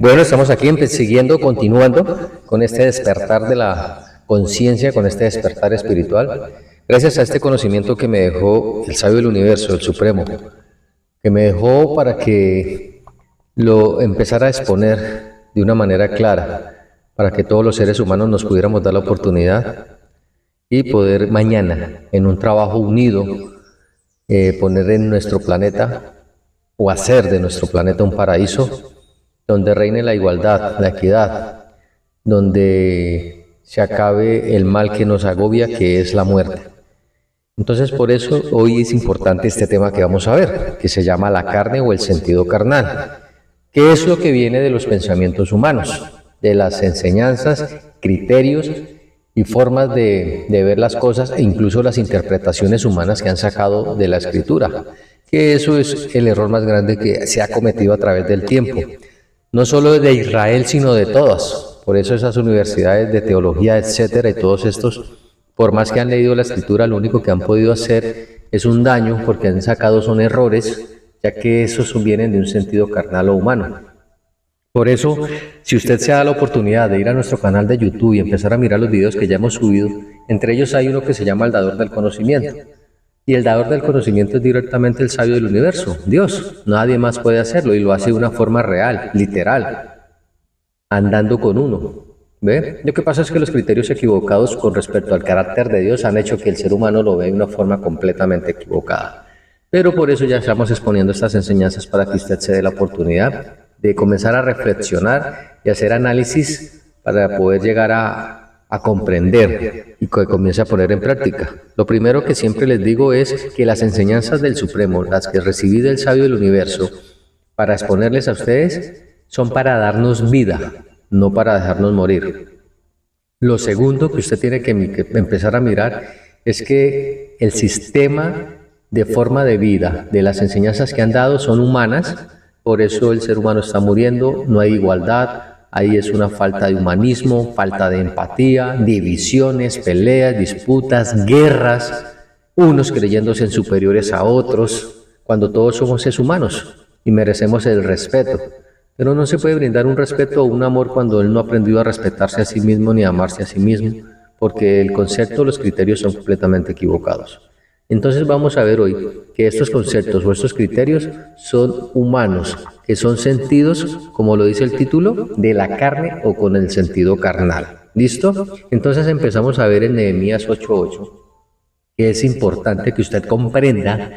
Bueno, estamos aquí siguiendo, continuando con este despertar de la conciencia, con este despertar espiritual, gracias a este conocimiento que me dejó el sabio del universo, el Supremo, que me dejó para que lo empezara a exponer de una manera clara, para que todos los seres humanos nos pudiéramos dar la oportunidad y poder mañana, en un trabajo unido, poner en nuestro planeta o hacer de nuestro planeta un paraíso donde reine la igualdad, la equidad, donde se acabe el mal que nos agobia, que es la muerte. Entonces, por eso hoy es importante este tema que vamos a ver, que se llama la carne o el sentido carnal, que es lo que viene de los pensamientos humanos, de las enseñanzas, criterios y formas de ver las cosas e incluso las interpretaciones humanas que han sacado de la escritura, que eso es el error más grande que se ha cometido a través del tiempo. No solo de Israel, sino de todas. Por eso esas universidades de teología, etcétera, y todos estos, por más que han leído la escritura, lo único que han podido hacer es un daño, porque han sacado son errores, ya que esos vienen de un sentido carnal o humano. Por eso, si usted se da la oportunidad de ir a nuestro canal de YouTube y empezar a mirar los videos que ya hemos subido, entre ellos hay uno que se llama El Dador del Conocimiento. Y el dador del conocimiento es directamente el sabio del universo, Dios. Nadie más puede hacerlo y lo hace de una forma real, literal, andando con uno. ¿Ve? Lo que pasa es que los criterios equivocados con respecto al carácter de Dios han hecho que el ser humano lo vea de una forma completamente equivocada. Pero por eso ya estamos exponiendo estas enseñanzas para que usted se dé la oportunidad de comenzar a reflexionar y hacer análisis para poder llegar a comprender y que comience a poner en práctica. Lo primero que siempre les digo es que las enseñanzas del Supremo, las que recibí del sabio del universo, para exponerles a ustedes, son para darnos vida, no para dejarnos morir. Lo segundo que usted tiene que empezar a mirar es que el sistema de forma de vida de las enseñanzas que han dado son humanas, por eso el ser humano está muriendo, no hay igualdad. Ahí es una falta de humanismo, falta de empatía, divisiones, peleas, disputas, guerras, unos creyéndose superiores a otros, cuando todos somos seres humanos y merecemos el respeto. Pero no se puede brindar un respeto o un amor cuando él no ha aprendido a respetarse a sí mismo ni a amarse a sí mismo, porque el concepto, los criterios son completamente equivocados. Entonces vamos a ver hoy que estos conceptos o estos criterios son humanos, que son sentidos, como lo dice el título, de la carne o con el sentido carnal. ¿Listo? Entonces empezamos a ver en Nehemías 8:8, que es importante que usted comprenda.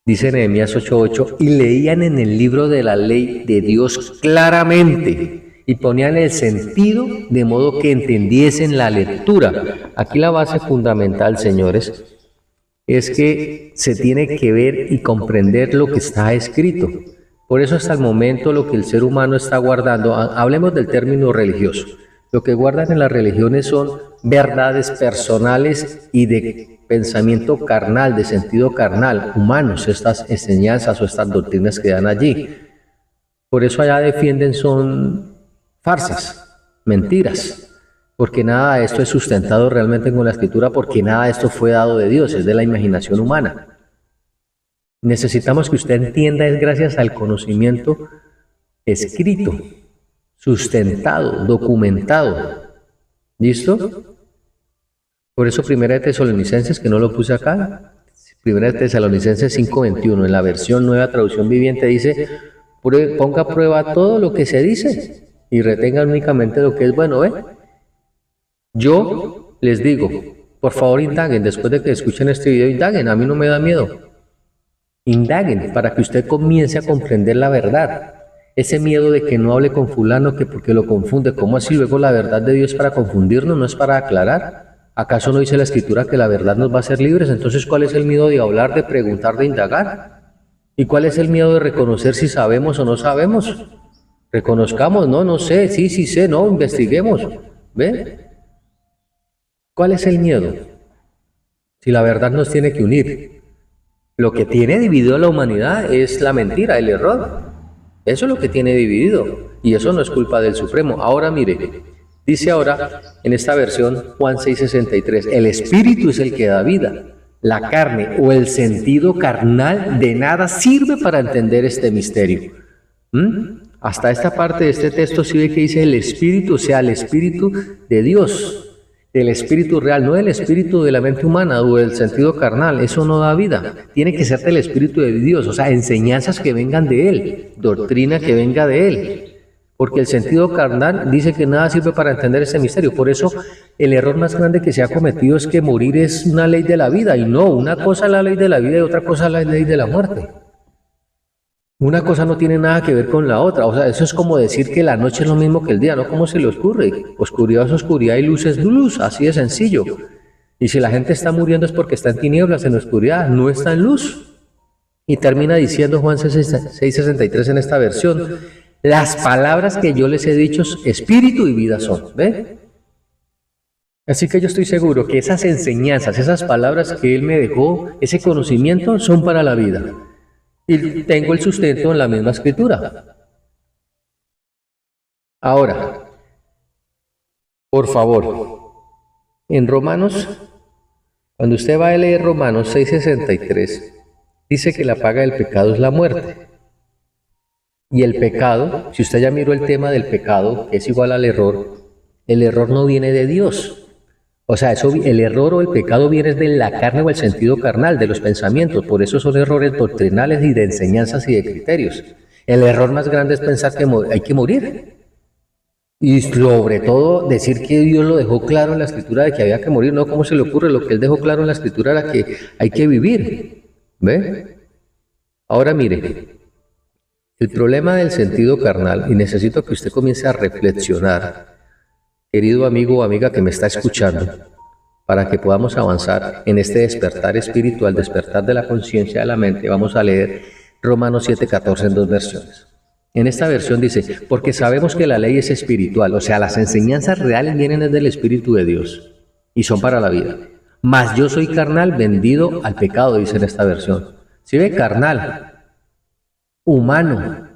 Dice Nehemías 8:8, y leían en el libro de la ley de Dios claramente, y ponían el sentido de modo que entendiesen la lectura. Aquí la base fundamental, señores, es que se tiene que ver y comprender lo que está escrito. Por eso hasta el momento lo que el ser humano está guardando, hablemos del término religioso, lo que guardan en las religiones son verdades personales y de pensamiento carnal, de sentido carnal, humanos, estas enseñanzas o estas doctrinas que dan allí. Por eso allá defienden son farsas, mentiras. Porque nada de esto es sustentado realmente con la escritura, porque nada de esto fue dado de Dios, es de la imaginación humana. Necesitamos que usted entienda, es gracias al conocimiento escrito, sustentado, documentado. ¿Listo? Por eso Primera de Tesalonicenses, que no lo puse acá, Primera de Tesalonicenses 5:21, en la versión Nueva Traducción Viviente dice, ponga a prueba todo lo que se dice y retenga únicamente lo que es bueno, ¿ve? Yo les digo, por favor indaguen, después de que escuchen este video, indaguen, a mí no me da miedo. Indaguen para que usted comience a comprender la verdad. Ese miedo de que no hable con fulano, que porque lo confunde, ¿cómo así? Luego la verdad de Dios para confundirnos, no es para aclarar. ¿Acaso no dice la Escritura que la verdad nos va a hacer libres? Entonces, ¿cuál es el miedo de hablar, de preguntar, de indagar? ¿Y cuál es el miedo de reconocer si sabemos o no sabemos? Reconozcamos, no sé, sí sé, no, investiguemos. ¿Ve? ¿Cuál es el miedo? Si la verdad nos tiene que unir. Lo que tiene dividido a la humanidad es la mentira, el error. Eso es lo que tiene dividido. Y eso no es culpa del Supremo. Ahora mire, dice ahora en esta versión Juan 6:63, el Espíritu es el que da vida. La carne o el sentido carnal de nada sirve para entender este misterio. Hasta esta parte de este texto sí ve que dice el Espíritu, o sea, el Espíritu de Dios, el Espíritu real, no el Espíritu de la mente humana o del sentido carnal, eso no da vida. Tiene que ser del Espíritu de Dios, o sea, enseñanzas que vengan de Él, doctrina que venga de Él. Porque el sentido carnal dice que nada sirve para entender ese misterio. Por eso el error más grande que se ha cometido es que morir es una ley de la vida. Y no, una cosa es la ley de la vida y otra cosa es la ley de la muerte. Una cosa no tiene nada que ver con la otra. O sea, eso es como decir que la noche es lo mismo que el día, ¿no? ¿Cómo se le ocurre? Oscuridad es oscuridad y luz es luz, así de sencillo. Y si la gente está muriendo es porque está en tinieblas, en oscuridad, no está en luz. Y termina diciendo Juan 6:63 en esta versión: las palabras que yo les he dicho, espíritu y vida son. ¿Ve? Así que yo estoy seguro que esas enseñanzas, esas palabras que Él me dejó, ese conocimiento, son para la vida. Y tengo el sustento en la misma escritura. Ahora, por favor, en Romanos, cuando usted va a leer Romanos 6:63, dice que la paga del pecado es la muerte. Y el pecado, si usted ya miró el tema del pecado, que es igual al error, el error no viene de Dios. O sea, el error o el pecado viene de la carne o el sentido carnal, de los pensamientos. Por eso son errores doctrinales y de enseñanzas y de criterios. El error más grande es pensar que hay que morir. Y sobre todo decir que Dios lo dejó claro en la Escritura de que había que morir. No, ¿cómo se le ocurre? Lo que Él dejó claro en la Escritura era que hay que vivir. ¿Ve? Ahora mire, el problema del sentido carnal, y necesito que usted comience a reflexionar, querido amigo o amiga que me está escuchando, para que podamos avanzar en este despertar espiritual, despertar de la conciencia de la mente. Vamos a leer Romanos 7:14 en dos versiones. En esta versión dice: porque sabemos que la ley es espiritual, o sea, las enseñanzas reales vienen del Espíritu de Dios y son para la vida. Mas yo soy carnal, vendido al pecado, dice en esta versión. ¿Sí ve? Carnal, humano,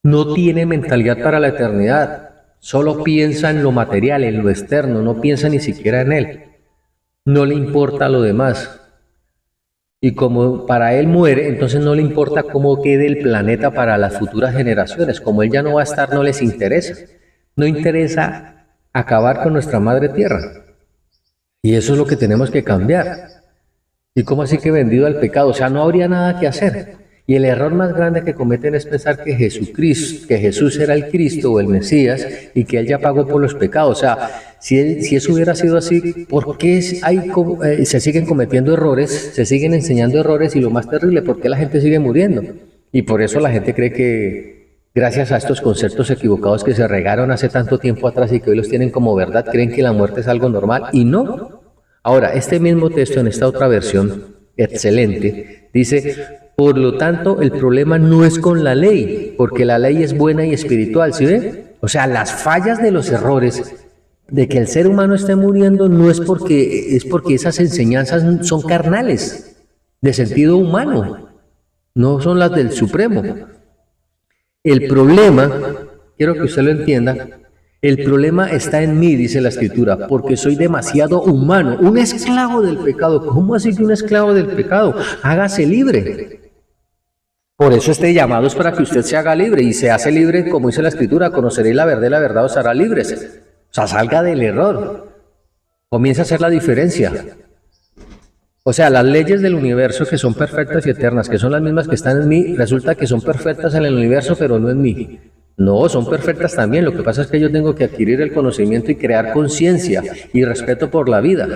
no tiene mentalidad para la eternidad. Solo piensa en lo material, en lo externo, no piensa ni siquiera en Él. No le importa lo demás. Y como para Él muere, entonces no le importa cómo quede el planeta para las futuras generaciones. Como Él ya no va a estar, no les interesa. No interesa acabar con nuestra madre tierra. Y eso es lo que tenemos que cambiar. ¿Y cómo así que vendido al pecado? O sea, no habría nada que hacer. Y el error más grande que cometen es pensar que Jesús era el Cristo o el Mesías y que Él ya pagó por los pecados. O sea, si eso hubiera sido así, ¿por qué se siguen cometiendo errores, se siguen enseñando errores y lo más terrible, ¿por qué la gente sigue muriendo? Y por eso la gente cree que gracias a estos conceptos equivocados que se regaron hace tanto tiempo atrás y que hoy los tienen como verdad, creen que la muerte es algo normal y no. Ahora, este mismo texto en esta otra versión, excelente, dice: por lo tanto, el problema no es con la ley, porque la ley es buena y espiritual, ¿sí ve? O sea, las fallas de los errores de que el ser humano esté muriendo no es porque esas enseñanzas son carnales, de sentido humano, no son las del Supremo. El problema, quiero que usted lo entienda, el problema está en mí, dice la Escritura, porque soy demasiado humano, un esclavo del pecado. ¿Cómo así que un esclavo del pecado? Hágase libre. Por eso este llamado es para que usted se haga libre, y se hace libre, como dice la Escritura: conoceréis la verdad os hará libres. O sea, salga del error, comienza a hacer la diferencia. O sea, las leyes del universo, que son perfectas y eternas, que son las mismas que están en mí, resulta que son perfectas en el universo, pero no en mí. No, son perfectas también. Lo que pasa es que yo tengo que adquirir el conocimiento y crear conciencia y respeto por la vida.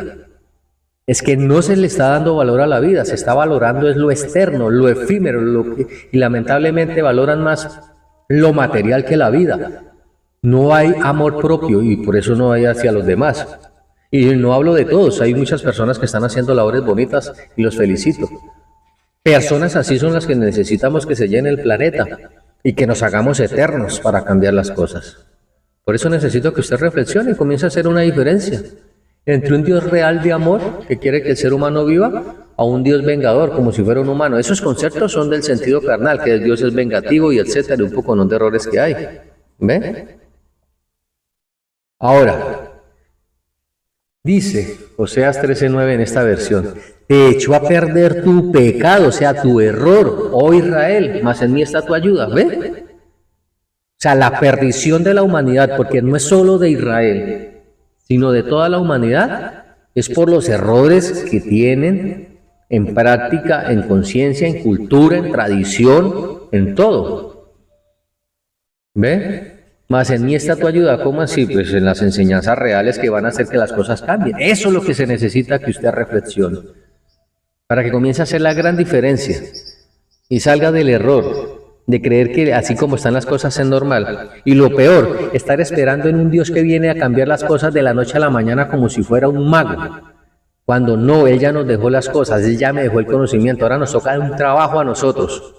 Es que no se le está dando valor a la vida, se está valorando es lo externo, lo efímero, y lamentablemente valoran más lo material que la vida. No hay amor propio y por eso no hay hacia los demás. Y no hablo de todos, hay muchas personas que están haciendo labores bonitas y los felicito. Personas así son las que necesitamos que se llene el planeta y que nos hagamos eternos para cambiar las cosas. Por eso necesito que usted reflexione y comience a hacer una diferencia entre un Dios real de amor, que quiere que el ser humano viva, a un Dios vengador, como si fuera un humano. Esos conceptos son del sentido carnal, que el Dios es vengativo y etcétera, y un poco de errores que hay. ¿Ve? Ahora, dice Oseas 13:9 en esta versión: te echó a perder tu pecado, o sea, tu error, oh Israel, mas en mí está tu ayuda. ¿Ve? sea, la perdición de la humanidad, porque no es solo de Israel, sino de toda la humanidad, es por los errores que tienen en práctica, en conciencia, en cultura, en tradición, en todo. ¿Ve? Mas en mí está tu ayuda. ¿Cómo así? Pues en las enseñanzas reales que van a hacer que las cosas cambien. Eso es lo que se necesita que usted reflexione, para que comience a hacer la gran diferencia y salga del error de creer que así como están las cosas es normal. Y lo peor, estar esperando en un Dios que viene a cambiar las cosas de la noche a la mañana como si fuera un mago. Cuando no, Él ya nos dejó las cosas, Él ya me dejó el conocimiento. Ahora nos toca un trabajo a nosotros,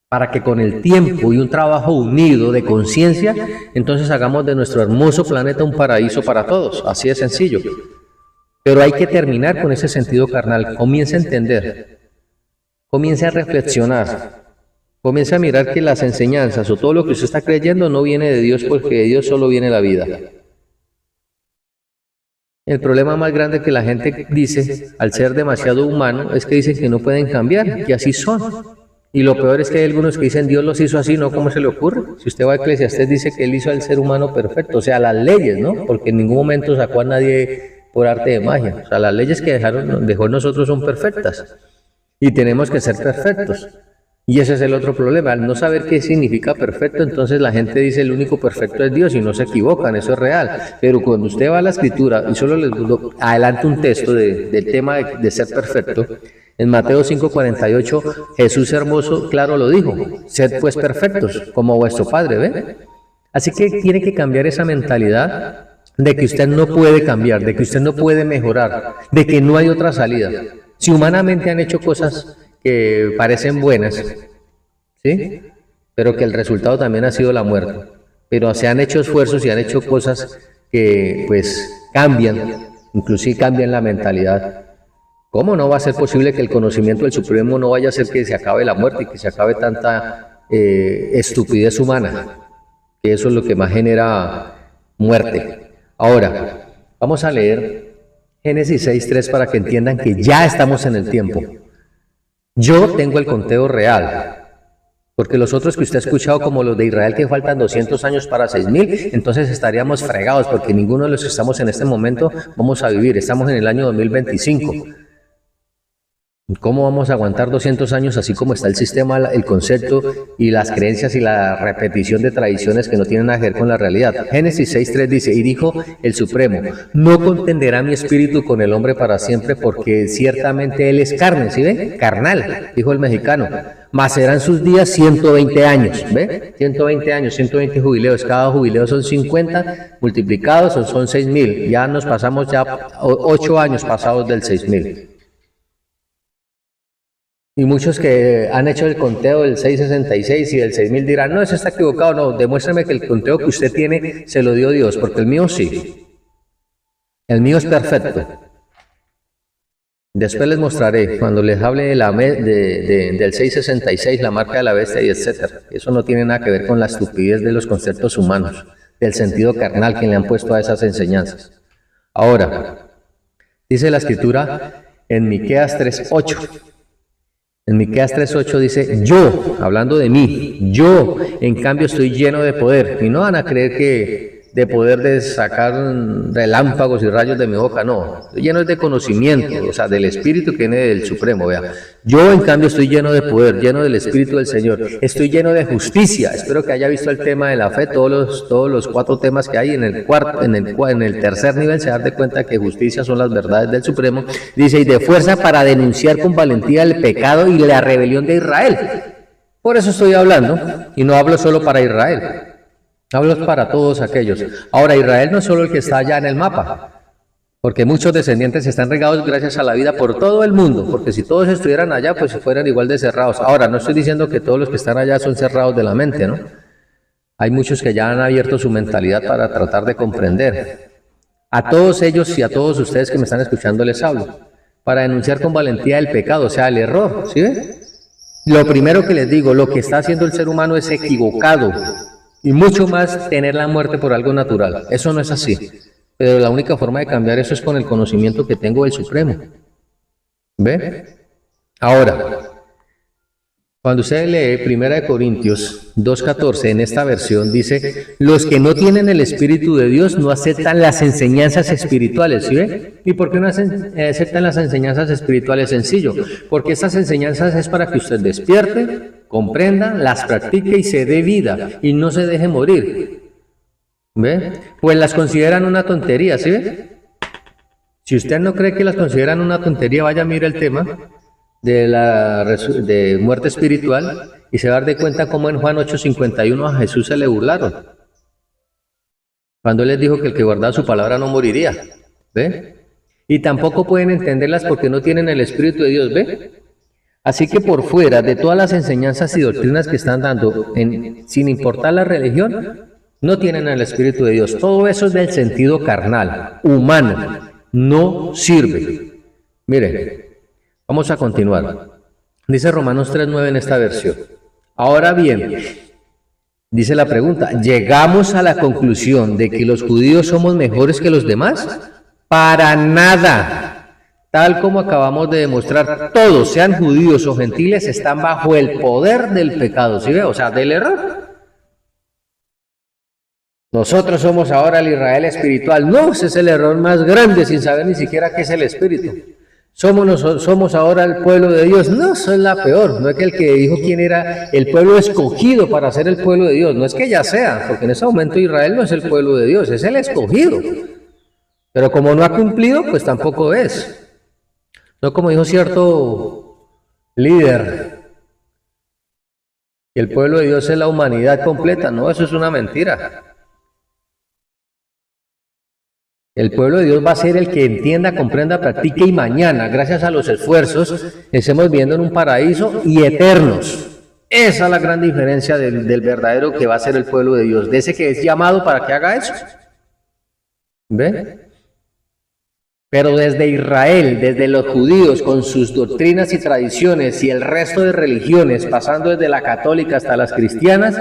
para que con el tiempo y un trabajo unido de conciencia, entonces hagamos de nuestro hermoso planeta un paraíso para todos. Así de sencillo. Pero hay que terminar con ese sentido carnal. Comience a entender, comience a reflexionar, comience a mirar que las enseñanzas o todo lo que usted está creyendo no viene de Dios, porque de Dios solo viene la vida. El problema más grande que la gente dice, al ser demasiado humano, es que dicen que no pueden cambiar, que así son. Y lo peor es que hay algunos que dicen, Dios los hizo así, ¿no? ¿Cómo se le ocurre? Si usted va a Eclesiastés, dice que Él hizo al ser humano perfecto, o sea, las leyes, ¿no? Porque en ningún momento sacó a nadie por arte de magia. O sea, las leyes que dejó nosotros son perfectas. Y tenemos que ser perfectos. Y ese es el otro problema, al no saber qué significa perfecto, entonces la gente dice el único perfecto es Dios y no se equivocan, eso es real. Pero cuando usted va a la Escritura, y solo les adelanto un texto del tema de ser perfecto, en Mateo 5:48, Jesús hermoso, claro lo dijo, sed pues perfectos, como vuestro Padre, ¿ve? Así que tiene que cambiar esa mentalidad de que usted no puede cambiar, de que usted no puede mejorar, de que no hay otra salida. Si humanamente han hecho cosas que parecen buenas, ¿sí? Pero que el resultado también ha sido la muerte. Pero se han hecho esfuerzos y han hecho cosas que pues cambian, inclusive cambian la mentalidad. ¿Cómo no va a ser posible que el conocimiento del Supremo no vaya a hacer que se acabe la muerte y que se acabe tanta estupidez humana? Que eso es lo que más genera muerte. Ahora, vamos a leer Génesis 6:3 para que entiendan que ya estamos en el tiempo. Yo tengo el conteo real, porque los otros que usted ha escuchado, como los de Israel, que faltan 200 años para 6.000, entonces estaríamos fregados, porque ninguno de los que estamos en este momento vamos a vivir. Estamos en el año 2025. ¿Cómo vamos a aguantar 200 años así como está el sistema, el concepto y las creencias y la repetición de tradiciones que no tienen nada que ver con la realidad? Génesis 6:3 dice, y dijo el Supremo, no contenderá mi espíritu con el hombre para siempre, porque ciertamente él es carne, ¿sí ve? Carnal, dijo el mexicano, mas serán sus días 120 años, ¿ve? 120 años, 120 jubileos, cada jubileo son 50, multiplicados son 6.000, ya nos pasamos ya 8 años pasados del 6.000. Y muchos que han hecho el conteo del 666 y del 6.000 dirán, no, eso está equivocado. No, demuéstrame que el conteo que usted tiene se lo dio Dios, porque el mío sí. El mío es perfecto. Después les mostraré, cuando les hable del 666, la marca de la bestia y etcétera. Eso no tiene nada que ver con la estupidez de los conceptos humanos, del sentido carnal que le han puesto a esas enseñanzas. Ahora, dice la Escritura en Miqueas 3:8. En Miqueas 3:8 dice, yo, hablando de mí, yo, en cambio, estoy lleno de poder. Y no van a creer que de poder de sacar relámpagos y rayos de mi boca, no. Estoy lleno de conocimiento, o sea, del Espíritu que viene del Supremo, vea. Yo, en cambio, estoy lleno de poder, lleno del Espíritu del Señor. Estoy lleno de justicia. Espero que haya visto el tema de la fe, todos los 4 temas que hay. En el tercer nivel se da de cuenta que justicia son las verdades del Supremo. Dice, y de fuerza para denunciar con valentía el pecado y la rebelión de Israel. Por eso estoy hablando, y no hablo solo para Israel. Hablo para todos aquellos. Ahora, Israel no es solo el que está allá en el mapa, porque muchos descendientes están regados gracias a la vida por todo el mundo, porque si todos estuvieran allá, pues fueran igual de cerrados. Ahora, no estoy diciendo que todos los que están allá son cerrados de la mente, ¿no? Hay muchos que ya han abierto su mentalidad para tratar de comprender. A todos ellos y a todos ustedes que me están escuchando les hablo, para denunciar con valentía el pecado, o sea, el error, ¿sí ve? Lo primero que les digo, lo que está haciendo el ser humano es equivocado. Y mucho más tener la muerte por algo natural. Eso no es así. Pero la única forma de cambiar eso es con el conocimiento que tengo del Supremo. ¿Ve? Ahora, Cuando usted lee 1 Corintios 2:14 en esta versión, dice, los que no tienen el Espíritu de Dios no aceptan las enseñanzas espirituales, ¿sí ve? ¿Y por qué no aceptan las enseñanzas espirituales? Sencillo, porque estas enseñanzas es para que usted despierte, comprenda, las practique y se dé vida, y no se deje morir. ¿Ve? Pues las consideran una tontería, ¿sí ve? Si usted no cree que las consideran una tontería, vaya a mirar el tema de muerte espiritual y se va a dar de cuenta cómo en Juan 8:51 a Jesús se le burlaron cuando él les dijo que el que guardaba su palabra no moriría, ¿ve? Y tampoco pueden entenderlas porque no tienen el Espíritu de Dios, ¿ve? Así que por fuera de todas las enseñanzas y doctrinas que están dando, sin importar la religión, no tienen el Espíritu de Dios. Todo eso es del sentido carnal, humano, no sirve. Miren, vamos a continuar. Dice Romanos 3:9 en esta versión. Ahora bien, dice la pregunta, ¿llegamos a la conclusión de que los judíos somos mejores que los demás? Para nada. Tal como acabamos de demostrar, todos, sean judíos o gentiles, están bajo el poder del pecado, ¿sí ve? O sea, del error. Nosotros somos ahora el Israel espiritual. No, ese es el error más grande sin saber ni siquiera qué es el espíritu. Somos ahora el pueblo de Dios. No, eso es la peor. No es que el que dijo quién era el pueblo escogido para ser el pueblo de Dios. No es que ya sea, porque en ese momento Israel no es el pueblo de Dios, es el escogido. Pero como no ha cumplido, pues tampoco es. No como dijo cierto líder, que el pueblo de Dios es la humanidad completa. No, eso es una mentira. El pueblo de Dios va a ser el que entienda, comprenda, practique y mañana, gracias a los esfuerzos, estemos viviendo en un paraíso y eternos. Esa es la gran diferencia del verdadero que va a ser el pueblo de Dios, de ese que es llamado para que haga eso. ¿Ve? Pero desde Israel, desde los judíos, con sus doctrinas y tradiciones y el resto de religiones, pasando desde la católica hasta las cristianas,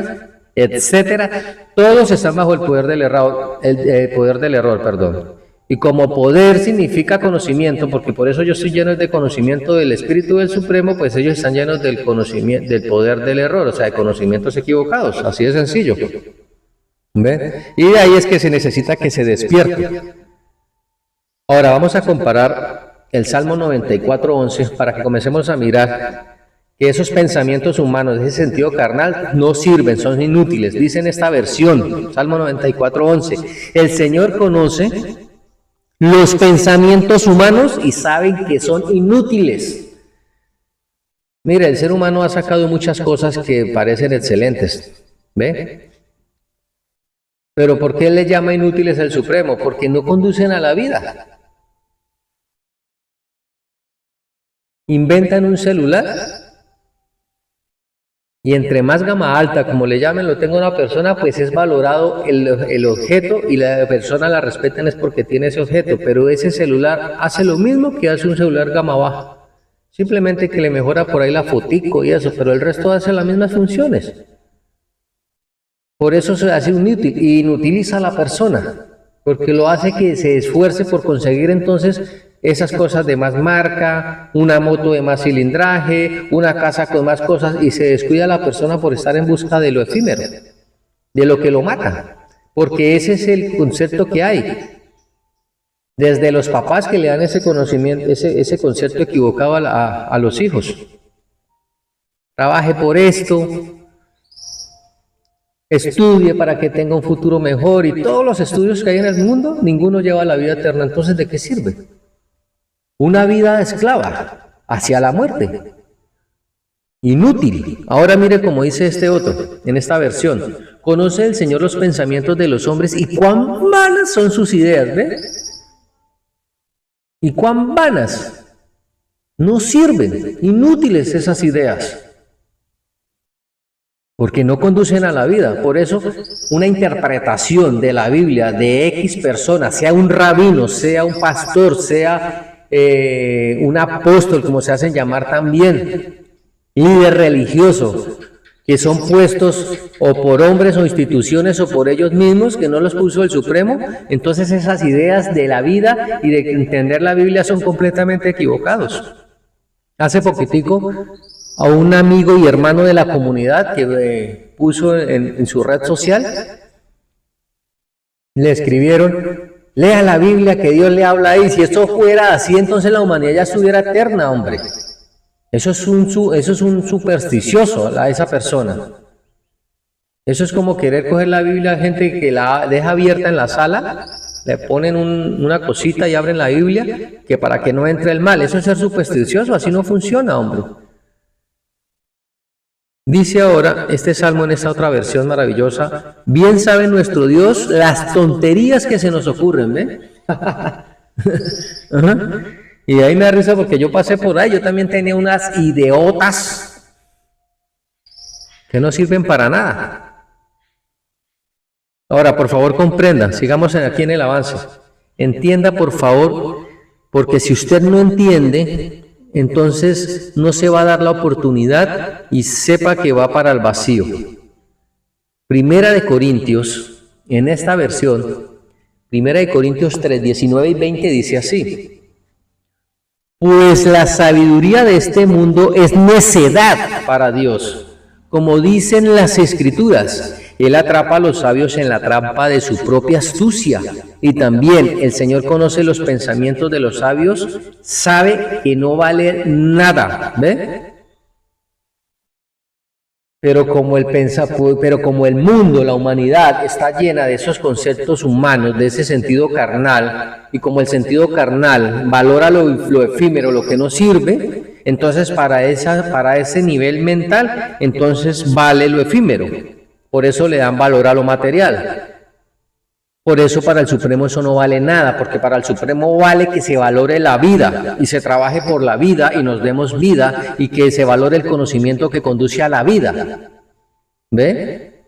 etcétera, todos están bajo el poder del error, perdón. Y como poder significa conocimiento, porque por eso yo estoy lleno de conocimiento del Espíritu del Supremo, pues ellos están llenos del conocimiento, del poder del error, o sea, de conocimientos equivocados, así de sencillo. ¿Ve? Y de ahí es que se necesita que se despierte. Ahora vamos a comparar el Salmo 94:11 para que comencemos a mirar que esos pensamientos humanos, ese sentido carnal, no sirven, son inútiles. Dice en esta versión, Salmo 94:11, el Señor conoce los pensamientos humanos y saben que son inútiles. Mire, el ser humano ha sacado muchas cosas que parecen excelentes, ¿ve? Pero ¿por qué le llama inútiles el Supremo? Porque no conducen a la vida. Inventan un celular y entre más gama alta, como le llamen, lo tenga una persona, pues es valorado el objeto y la persona la respetan es porque tiene ese objeto, pero ese celular hace lo mismo que hace un celular gama baja. Simplemente que le mejora por ahí la fotico y eso, pero el resto hace las mismas funciones. Por eso se hace inútil y inutiliza a la persona, porque lo hace que se esfuerce por conseguir entonces esas cosas de más marca, una moto de más cilindraje, una casa con más cosas, y se descuida a la persona por estar en busca de lo efímero, de lo que lo mata, porque ese es el concepto que hay. Desde los papás que le dan ese conocimiento, ese concepto equivocado a los hijos. Trabaje por esto, estudie para que tenga un futuro mejor, y todos los estudios que hay en el mundo, ninguno lleva a la vida eterna. Entonces, ¿de qué sirve? Una vida esclava hacia la muerte. Inútil. Ahora mire cómo dice este otro, en esta versión. Conoce el Señor los pensamientos de los hombres y cuán vanas son sus ideas, ¿ve? Y cuán vanas. No sirven, inútiles esas ideas. Porque no conducen a la vida. Por eso, una interpretación de la Biblia de X persona, sea un rabino, sea un pastor, sea un apóstol, como se hacen llamar también, líder religioso, que son puestos o por hombres o instituciones o por ellos mismos, que no los puso el Supremo, entonces esas ideas de la vida y de entender la Biblia son completamente equivocados. Hace poquitico a un amigo y hermano de la comunidad que puso en su red social, le escribieron, lea la Biblia, que Dios le habla ahí. Si esto fuera así, entonces la humanidad ya estuviera eterna, hombre. Eso es un supersticioso a esa persona. Eso es como querer coger la Biblia a gente que la deja abierta en la sala, le ponen una cosita y abren la Biblia, que para que no entre el mal. Eso es ser supersticioso, así no funciona, hombre. Dice ahora este salmo en esta otra versión maravillosa, bien sabe nuestro Dios las tonterías que se nos ocurren, ¿ve? Y ahí me da risa porque yo pasé por ahí, yo también tenía unas idiotas que no sirven para nada. Ahora, por favor, comprenda, sigamos aquí en el avance. Entienda, por favor, porque si usted no entiende, entonces no se va a dar la oportunidad y sepa que va para el vacío. Primera de Corintios, en esta versión, Primera de Corintios 3, 19 y 20 dice así: pues la sabiduría de este mundo es necedad para Dios, como dicen las Escrituras. Él atrapa a los sabios en la trampa de su propia astucia. Y también el Señor conoce los pensamientos de los sabios, sabe que no vale nada. ¿Ve? Pero como el mundo, la humanidad, está llena de esos conceptos humanos, de ese sentido carnal, y como el sentido carnal valora lo efímero, lo que no sirve, entonces para ese nivel mental, entonces vale lo efímero. Por eso le dan valor a lo material. Por eso para el Supremo eso no vale nada, porque para el Supremo vale que se valore la vida y se trabaje por la vida y nos demos vida y que se valore el conocimiento que conduce a la vida. ¿Ve?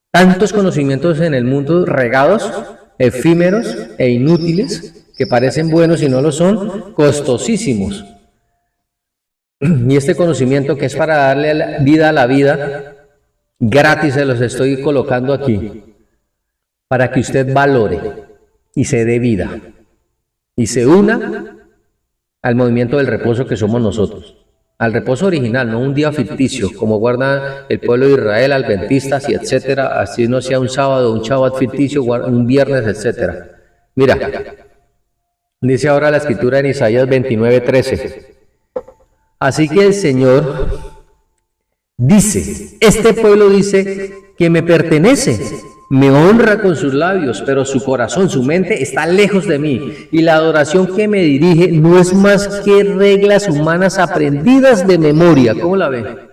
Tantos conocimientos en el mundo regados, efímeros e inútiles, que parecen buenos y no lo son, costosísimos. Y este conocimiento que es para darle vida a la vida, gratis se los estoy colocando aquí, para que usted valore y se dé vida y se una al movimiento del reposo que somos nosotros, al reposo original, no un día ficticio como guarda el pueblo de Israel, adventistas y etcétera, así no sea un sábado, un Shabbat ficticio, un viernes, etcétera. Mira, dice ahora la escritura en Isaías 29:13, así que el Señor dice, este pueblo dice que me pertenece, me honra con sus labios, pero su corazón, su mente está lejos de mí, y la adoración que me dirige no es más que reglas humanas aprendidas de memoria. ¿Cómo la ve?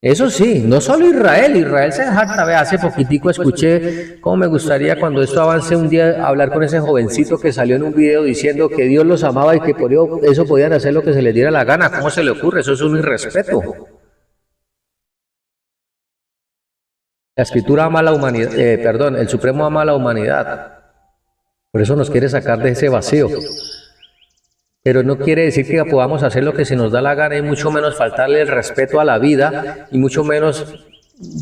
Eso sí, no solo Israel se jacta. Ve, hace poquitico escuché cómo me gustaría cuando esto avance un día hablar con ese jovencito que salió en un video diciendo que Dios los amaba y que por eso podían hacer lo que se les diera la gana. ¿Cómo se le ocurre? Eso es un irrespeto. La Escritura ama a la humanidad, el Supremo ama a la humanidad. Por eso nos quiere sacar de ese vacío. Pero no quiere decir que podamos hacer lo que se nos da la gana y mucho menos faltarle el respeto a la vida y mucho menos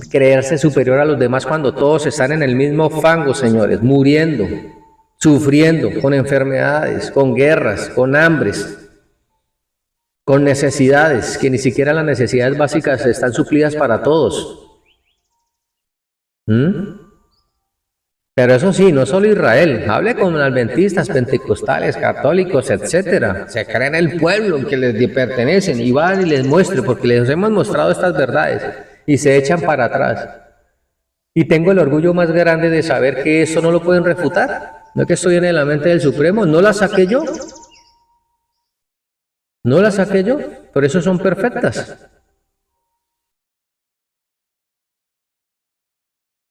creerse superior a los demás cuando todos están en el mismo fango, señores, muriendo, sufriendo, con enfermedades, con guerras, con hambres, con necesidades, que ni siquiera las necesidades básicas están suplidas para todos. Pero eso sí, no solo Israel, hable con adventistas, pentecostales, católicos, etcétera. Se creen el pueblo que les pertenecen y van y les muestre, porque les hemos mostrado estas verdades y se echan para atrás. Y tengo el orgullo más grande de saber que eso no lo pueden refutar. No es que estoy en la mente del Supremo, no la saqué yo. No la saqué yo, por eso son perfectas.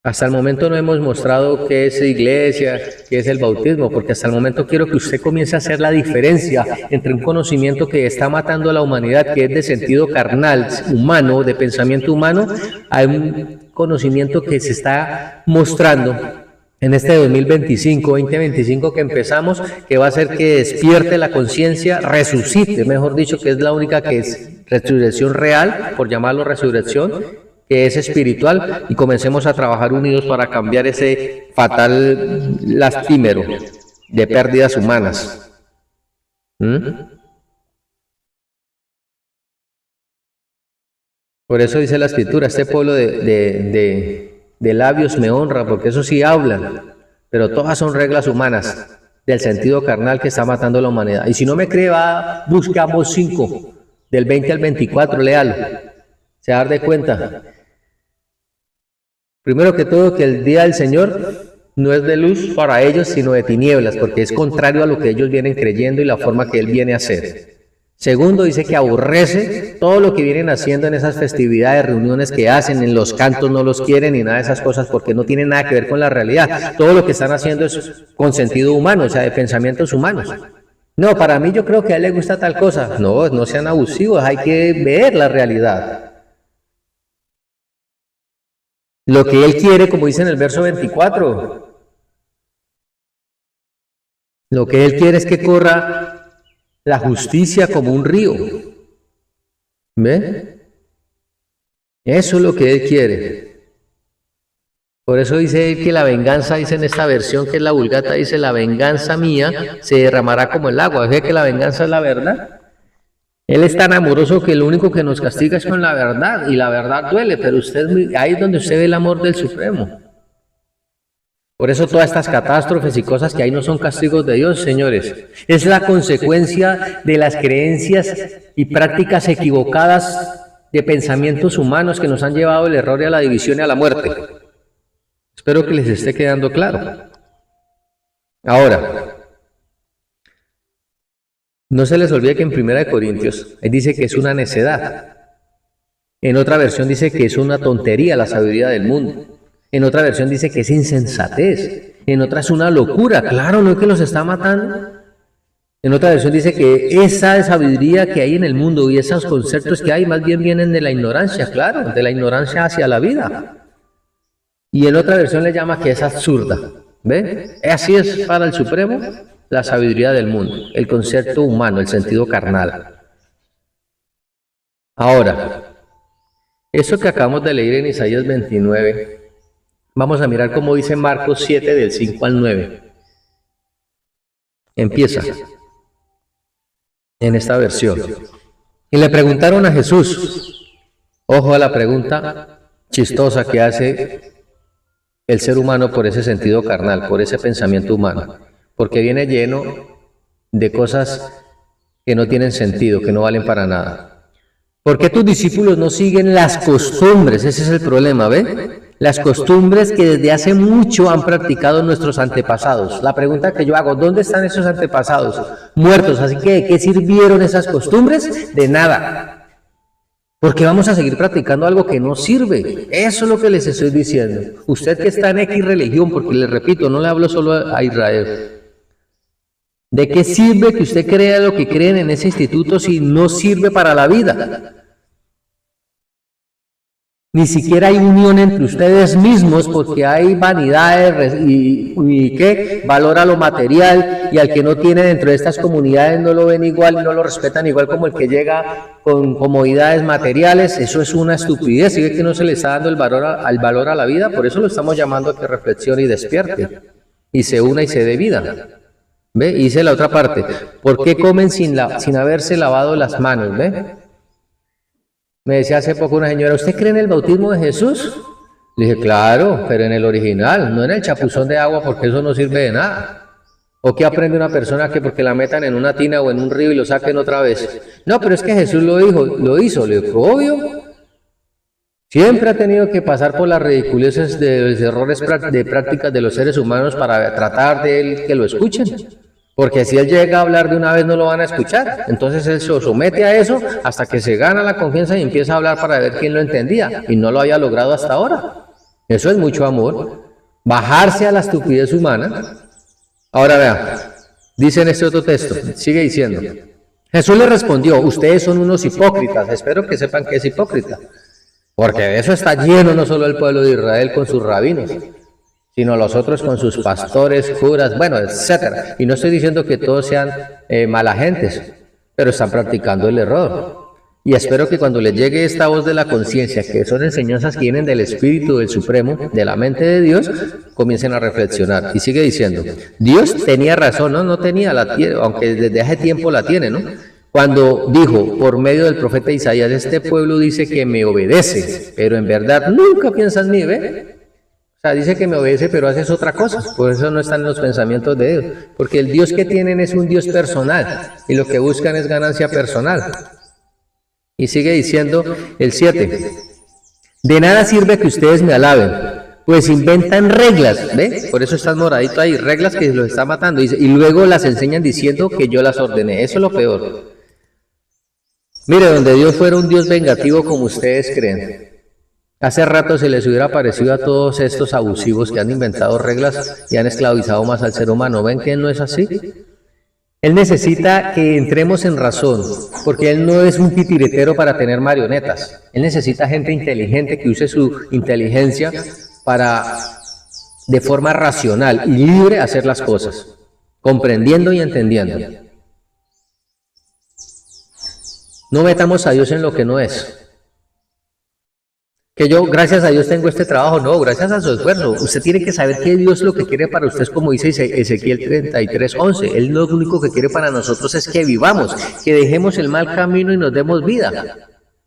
Hasta el momento no hemos mostrado qué es iglesia, qué es el bautismo, porque hasta el momento quiero que usted comience a hacer la diferencia entre un conocimiento que está matando a la humanidad, que es de sentido carnal, humano, de pensamiento humano, a un conocimiento que se está mostrando en este 2025 que empezamos, que va a hacer que despierte la conciencia, resucite, mejor dicho, que es la única que es resurrección real, por llamarlo resurrección, que es espiritual, y comencemos a trabajar unidos para cambiar ese fatal lastimero de pérdidas humanas. Por eso dice la Escritura, este pueblo de labios me honra, porque eso sí hablan, pero todas son reglas humanas, del sentido carnal que está matando a la humanidad. Y si no me cree, va, busque Amós 5, del 20 al 24, léalo, se va a dar de cuenta. Primero que todo, que el día del Señor no es de luz para ellos, sino de tinieblas, porque es contrario a lo que ellos vienen creyendo y la forma que Él viene a hacer. Segundo, dice que aborrece todo lo que vienen haciendo en esas festividades, reuniones que hacen, en los cantos no los quieren ni nada de esas cosas, porque no tienen nada que ver con la realidad. Todo lo que están haciendo es con sentido humano, o sea, de pensamientos humanos. No, para mí yo creo que a él le gusta tal cosa. No, no sean abusivos, hay que ver la realidad. Lo que Él quiere, como dice en el verso 24, lo que Él quiere es que corra la justicia como un río. ¿Ve? Eso es lo que Él quiere. Por eso dice que la venganza, dice en esta versión que es la Vulgata, dice la venganza mía se derramará como el agua. ¿Ve que la venganza es la verdad? Él es tan amoroso que lo único que nos castiga es con la verdad, y la verdad duele, pero ahí es donde usted ve el amor del Supremo. Por eso todas estas catástrofes y cosas que hay no son castigos de Dios, señores. Es la consecuencia de las creencias y prácticas equivocadas de pensamientos humanos que nos han llevado al error y a la división y a la muerte. Espero que les esté quedando claro. Ahora, no se les olvide que en 1 Corintios él dice que es una necedad. En otra versión dice que es una tontería la sabiduría del mundo. En otra versión dice que es insensatez. En otra es una locura. Claro, no es que los está matando. En otra versión dice que esa sabiduría que hay en el mundo y esos conceptos que hay más bien vienen de la ignorancia, claro, de la ignorancia hacia la vida. Y en otra versión le llama que es absurda. ¿Ve? Así es para el Supremo la sabiduría del mundo, el concepto humano, el sentido carnal. Ahora, eso que acabamos de leer en Isaías 29, vamos a mirar cómo dice Marcos 7 del 5 al 9. Empieza en esta versión. Y le preguntaron a Jesús, ojo a la pregunta chistosa que hace el ser humano por ese sentido carnal, por ese pensamiento humano, porque viene lleno de cosas que no tienen sentido, que no valen para nada. ¿Por qué tus discípulos no siguen las costumbres? Ese es el problema, ¿ve? Las costumbres que desde hace mucho han practicado nuestros antepasados. La pregunta que yo hago, ¿dónde están esos antepasados? Muertos. Así que, ¿de qué sirvieron esas costumbres? De nada. Porque vamos a seguir practicando algo que no sirve. Eso es lo que les estoy diciendo. Usted que está en X religión, porque les repito, no le hablo solo a Israel. ¿De qué sirve que usted crea lo que creen en ese instituto si no sirve para la vida? Ni siquiera hay unión entre ustedes mismos porque hay vanidades y ¿qué? Valora lo material, y al que no tiene dentro de estas comunidades no lo ven igual y no lo respetan igual como el que llega con comodidades materiales. Eso es una estupidez. ¿Sí ve que no se le está dando el valor a la vida? Por eso lo estamos llamando a que reflexione y despierte y se una y se dé vida. ¿Ve? Y dice la otra parte, ¿por qué comen sin haberse lavado las manos? ¿Ve? Me decía hace poco una señora, ¿usted cree en el bautismo de Jesús? Le dije, claro, pero en el original, no en el chapuzón de agua, porque eso no sirve de nada. ¿O qué aprende una persona que porque la metan en una tina o en un río y lo saquen otra vez? No, pero es que Jesús lo hizo. Le digo, obvio. Siempre ha tenido que pasar por las ridiculeces de los errores de prácticas de los seres humanos para tratar de él que lo escuchen. Porque si él llega a hablar de una vez no lo van a escuchar. Entonces él se somete a eso hasta que se gana la confianza y empieza a hablar para ver quién lo entendía. Y no lo había logrado hasta ahora. Eso es mucho amor. Bajarse a la estupidez humana. Ahora vea, dice en este otro texto, sigue diciendo. Jesús le respondió, ustedes son unos hipócritas. Espero que sepan que es hipócrita. Porque de eso está lleno no solo el pueblo de Israel con sus rabinos, sino los otros con sus pastores, curas, bueno, etcétera. Y no estoy diciendo que todos sean mala gentes, pero están practicando el error. Y espero que cuando les llegue esta voz de la conciencia, que son enseñanzas que vienen del Espíritu del Supremo, de la mente de Dios, comiencen a reflexionar. Y sigue diciendo, Dios tenía razón, no tenía, la tiene, aunque desde hace tiempo la tiene, ¿no? cuando dijo por medio del profeta Isaías, este pueblo dice que me obedece, pero en verdad nunca piensa en mí, ¿ve? O sea, dice que me obedece, pero haces otra cosa. Por eso no están en los pensamientos de Dios. Porque el Dios que tienen es un Dios personal, y lo que buscan es ganancia personal. Y sigue diciendo el 7. De nada sirve que ustedes me alaben, pues inventan reglas, ¿ve? Por eso están moraditos ahí, reglas que los está matando. Dice, y luego las enseñan diciendo que yo las ordené. Eso es lo peor. Mire, donde Dios fuera un Dios vengativo como ustedes creen, hace rato se les hubiera parecido a todos estos abusivos que han inventado reglas y han esclavizado más al ser humano. ¿Ven que no es así? Él necesita que entremos en razón, porque Él no es un titiritero para tener marionetas. Él necesita gente inteligente que use su inteligencia para, de forma racional y libre, hacer las cosas, comprendiendo y entendiendo. No metamos a Dios en lo que no es. Que yo, gracias a Dios, tengo este trabajo. No, gracias a su esfuerzo. Usted tiene que saber que Dios lo que quiere para usted es como dice Ezequiel 33:11. Él lo único que quiere para nosotros es que vivamos, que dejemos el mal camino y nos demos vida.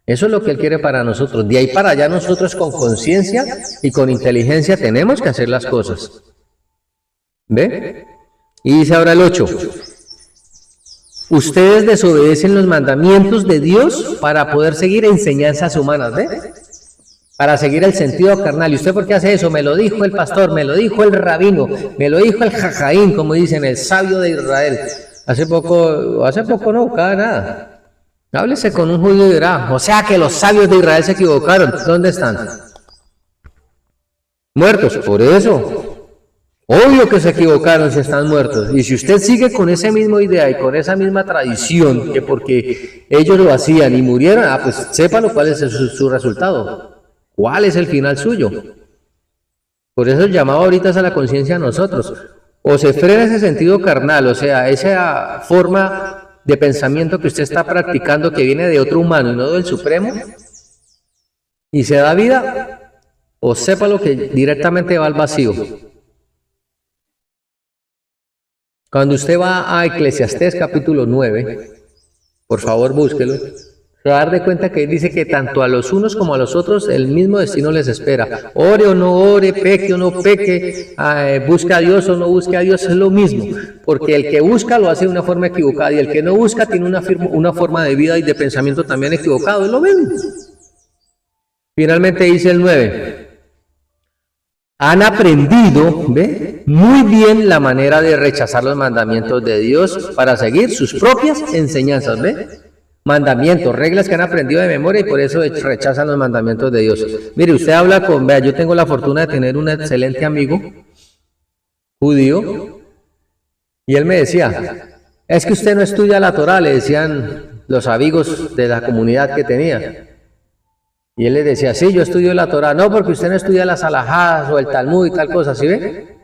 Eso es lo que Él quiere para nosotros. De ahí para allá nosotros con conciencia y con inteligencia tenemos que hacer las cosas. ¿Ve? Y dice ahora el 8. Ustedes desobedecen los mandamientos de Dios para poder seguir enseñanzas humanas, ¿ve? Para seguir el sentido carnal. ¿Y usted por qué hace eso? Me lo dijo el pastor, me lo dijo el rabino, me lo dijo el jajaín, como dicen, el sabio de Israel. Hace poco no buscaba nada. Háblese con un judío y dirá, o sea que los sabios de Israel se equivocaron. ¿Dónde están? Muertos, por eso. Obvio que se equivocaron si están muertos. Y si usted sigue con esa misma idea y con esa misma tradición, que porque ellos lo hacían y murieron, pues sépalo cuál es su resultado. ¿Cuál es el final suyo? Por eso el llamado ahorita es a la conciencia a nosotros. O se frena ese sentido carnal, o sea, esa forma de pensamiento que usted está practicando que viene de otro humano y no del Supremo, y se da vida, o sépalo que directamente va al vacío. Cuando usted va a Eclesiastés capítulo 9, por favor búsquelo, se va a dar de cuenta que dice que tanto a los unos como a los otros el mismo destino les espera. Ore o no ore, peque o no peque, busque a Dios o no busque a Dios, es lo mismo. Porque el que busca lo hace de una forma equivocada y el que no busca tiene una forma de vida y de pensamiento también equivocado, es lo mismo. Finalmente dice el 9. Han aprendido, ¿ve?, muy bien la manera de rechazar los mandamientos de Dios para seguir sus propias enseñanzas, ¿ve? Mandamientos, reglas que han aprendido de memoria y por eso rechazan los mandamientos de Dios. Mire, usted habla con, vea, yo tengo la fortuna de tener un excelente amigo judío y él me decía, es que usted no estudia la Torah, le decían los amigos de la comunidad que tenía. Y él le decía, sí, yo estudio la Torah. No, porque usted no estudia las alajás o el Talmud y tal cosa, ¿sí ve?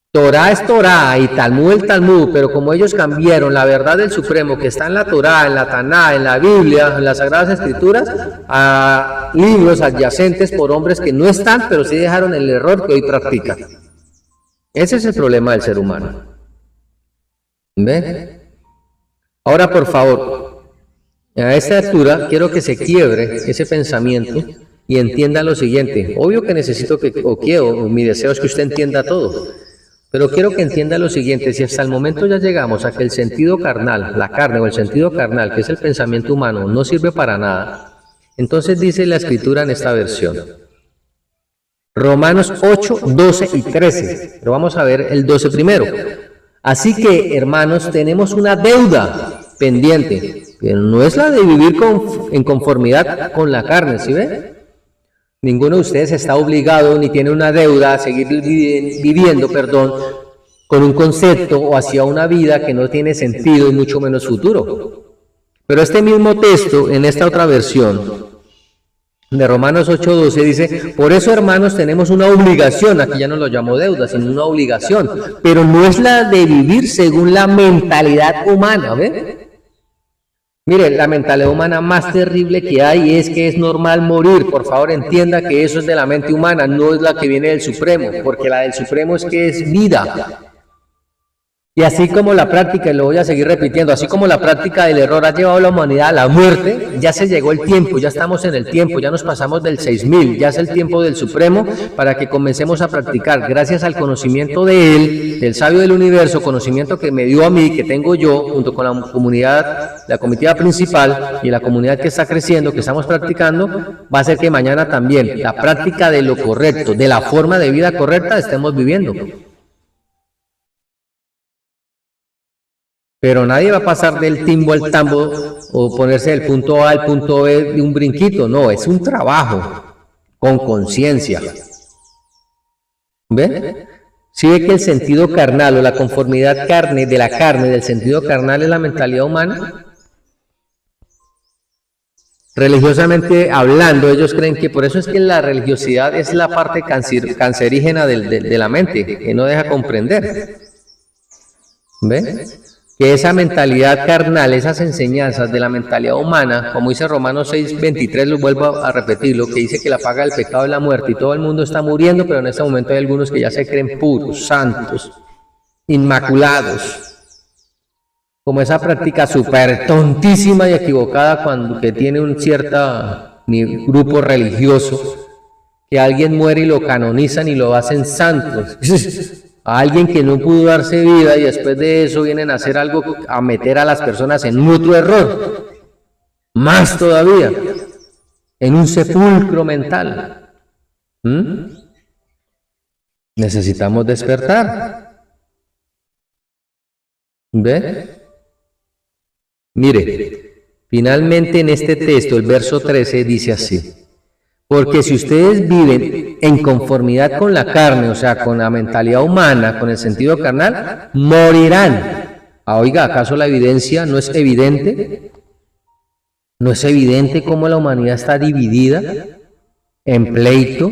Torah es Torah y Talmud el Talmud, pero como ellos cambiaron la verdad del Supremo que está en la Torah, en la Taná, en la Biblia, en las Sagradas Escrituras, a libros adyacentes por hombres que no están, pero sí dejaron el error que hoy practican. Ese es el problema del ser humano. ¿Ve? Ahora, por favor, a esta altura quiero que se quiebre ese pensamiento y entienda lo siguiente. Obvio que necesito mi deseo es que usted entienda todo, pero quiero que entienda lo siguiente. Si hasta el momento ya llegamos a que el sentido carnal, la carne o el sentido carnal, que es el pensamiento humano, no sirve para nada, entonces dice la Escritura en esta versión. Romanos 8, 12 y 13. Pero vamos a ver el 12 primero. Así que, hermanos, tenemos una deuda pendiente, pero no es la de vivir en conformidad con la carne, ¿sí ve? Ninguno de ustedes está obligado ni tiene una deuda a seguir viviendo, con un concepto o hacia una vida que no tiene sentido y mucho menos futuro. Pero este mismo texto, en esta otra versión de Romanos 8:12 dice, por eso, hermanos, tenemos una obligación, aquí ya no lo llamo deuda, sino una obligación, pero no es la de vivir según la mentalidad humana, ¿ve? Mire, la mentalidad humana más terrible que hay es que es normal morir. Por favor, entienda que eso es de la mente humana, no es la que viene del Supremo, porque la del Supremo es que es vida. Y así como la práctica, y lo voy a seguir repitiendo, así como la práctica del error ha llevado a la humanidad a la muerte, ya se llegó el tiempo, ya estamos en el tiempo, ya nos pasamos del 6000, ya es el tiempo del Supremo para que comencemos a practicar, gracias al conocimiento de Él, del sabio del universo, conocimiento que me dio a mí, que tengo yo, junto con la comunidad, la comitiva principal y la comunidad que está creciendo, que estamos practicando, va a hacer que mañana también la práctica de lo correcto, de la forma de vida correcta, estemos viviendo. Pero nadie va a pasar del timbo al tambo o ponerse del punto A al punto B de un brinquito. No, es un trabajo con conciencia. ¿Ve? Si ve que el sentido carnal o la conformidad carne de la carne del sentido carnal es la mentalidad humana. Religiosamente hablando, ellos creen que por eso es que la religiosidad es la parte cancerígena de la mente, que no deja comprender. ¿Ve? Que esa mentalidad carnal, esas enseñanzas de la mentalidad humana, como dice Romanos 6:23, lo vuelvo a repetirlo, que dice que la paga del pecado es la muerte y todo el mundo está muriendo, pero en este momento hay algunos que ya se creen puros, santos, inmaculados. Como esa práctica súper tontísima y equivocada que tiene un cierto grupo religioso, que alguien muere y lo canonizan y lo hacen santos. A alguien que no pudo darse vida y después de eso vienen a hacer algo, a meter a las personas en otro error, más todavía, en un sepulcro mental. Necesitamos despertar. ¿Ve? Mire, finalmente en este texto, el verso 13 dice así: porque si ustedes viven en conformidad con la carne, o sea, con la mentalidad humana, con el sentido carnal, morirán. Oiga, ¿acaso la evidencia no es evidente? ¿No es evidente cómo la humanidad está dividida en pleito,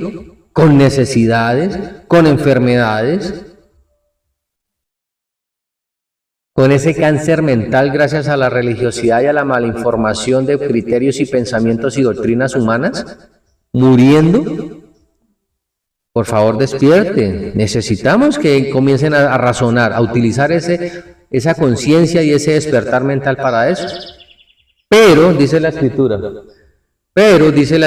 con necesidades, con enfermedades, con ese cáncer mental gracias a la religiosidad y a la malinformación de criterios y pensamientos y doctrinas humanas? ¿Muriendo? Por favor, despierten. Necesitamos que comiencen a razonar, a utilizar esa conciencia y ese despertar mental para eso. Pero, dice la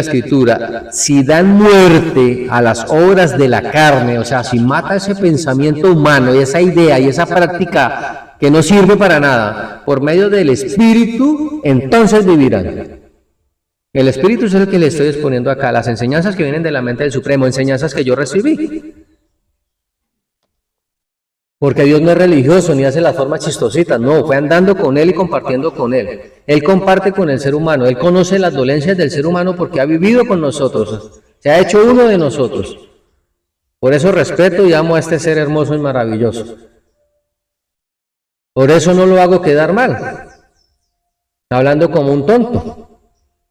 Escritura, si dan muerte a las obras de la carne, o sea, si mata ese pensamiento humano y esa idea y esa práctica que no sirve para nada, por medio del Espíritu, entonces vivirán. El Espíritu es el que le estoy exponiendo acá, las enseñanzas que vienen de la mente del Supremo, enseñanzas que yo recibí. Porque Dios no es religioso ni hace las formas chistositas, no, fue andando con Él y compartiendo con Él. Él comparte con el ser humano, Él conoce las dolencias del ser humano porque ha vivido con nosotros, se ha hecho uno de nosotros. Por eso respeto y amo a este ser hermoso y maravilloso. Por eso no lo hago quedar mal, hablando como un tonto.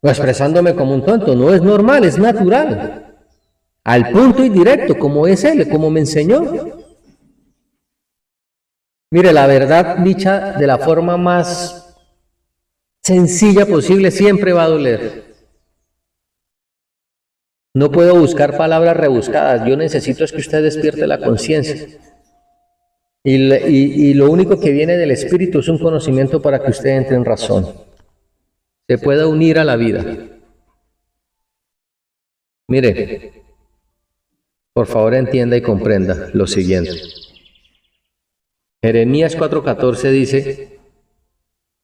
O expresándome como un tonto, no es normal, es natural. Al punto y directo, como es Él, como me enseñó. Mire, la verdad dicha de la forma más sencilla posible siempre va a doler. No puedo buscar palabras rebuscadas, yo necesito es que usted despierte la conciencia. Y lo único que viene del Espíritu es un conocimiento para que usted entre en razón. Se pueda unir a la vida. Mire, por favor entienda y comprenda lo siguiente. Jeremías 4:14 dice: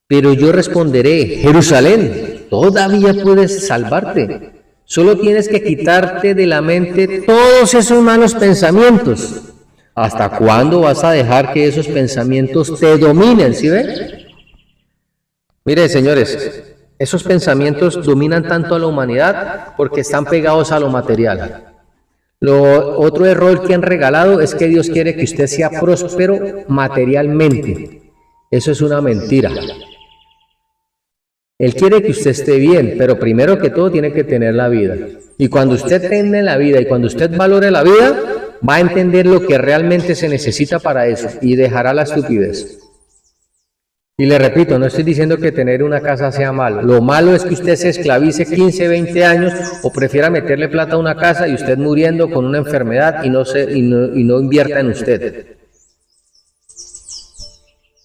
pero yo responderé, Jerusalén, todavía puedes salvarte. Solo tienes que quitarte de la mente todos esos malos pensamientos. ¿Hasta cuándo vas a dejar que esos pensamientos te dominen? ¿Sí ve? Mire, señores, esos pensamientos dominan tanto a la humanidad porque están pegados a lo material. Otro error que han regalado es que Dios quiere que usted sea próspero materialmente. Eso es una mentira. Él quiere que usted esté bien, pero primero que todo tiene que tener la vida. Y cuando usted tenga la vida y cuando usted valore la vida, va a entender lo que realmente se necesita para eso y dejará la estupidez. Y le repito, no estoy diciendo que tener una casa sea malo. Lo malo es que usted se esclavice 15, 20 años o prefiera meterle plata a una casa y usted muriendo con una enfermedad y no invierta en usted.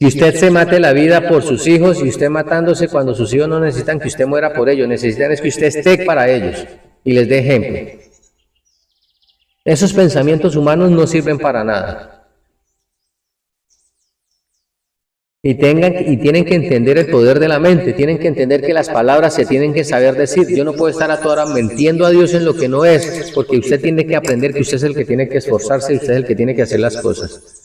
Que usted se mate la vida por sus hijos y usted matándose cuando sus hijos no necesitan que usted muera por ellos, necesitan es que usted esté para ellos y les dé ejemplo. Esos pensamientos humanos no sirven para nada. Y tienen que entender el poder de la mente, tienen que entender que las palabras se tienen que saber decir. Yo no puedo estar a toda hora mintiendo a Dios en lo que no es, porque usted tiene que aprender que usted es el que tiene que esforzarse y usted es el que tiene que hacer las cosas.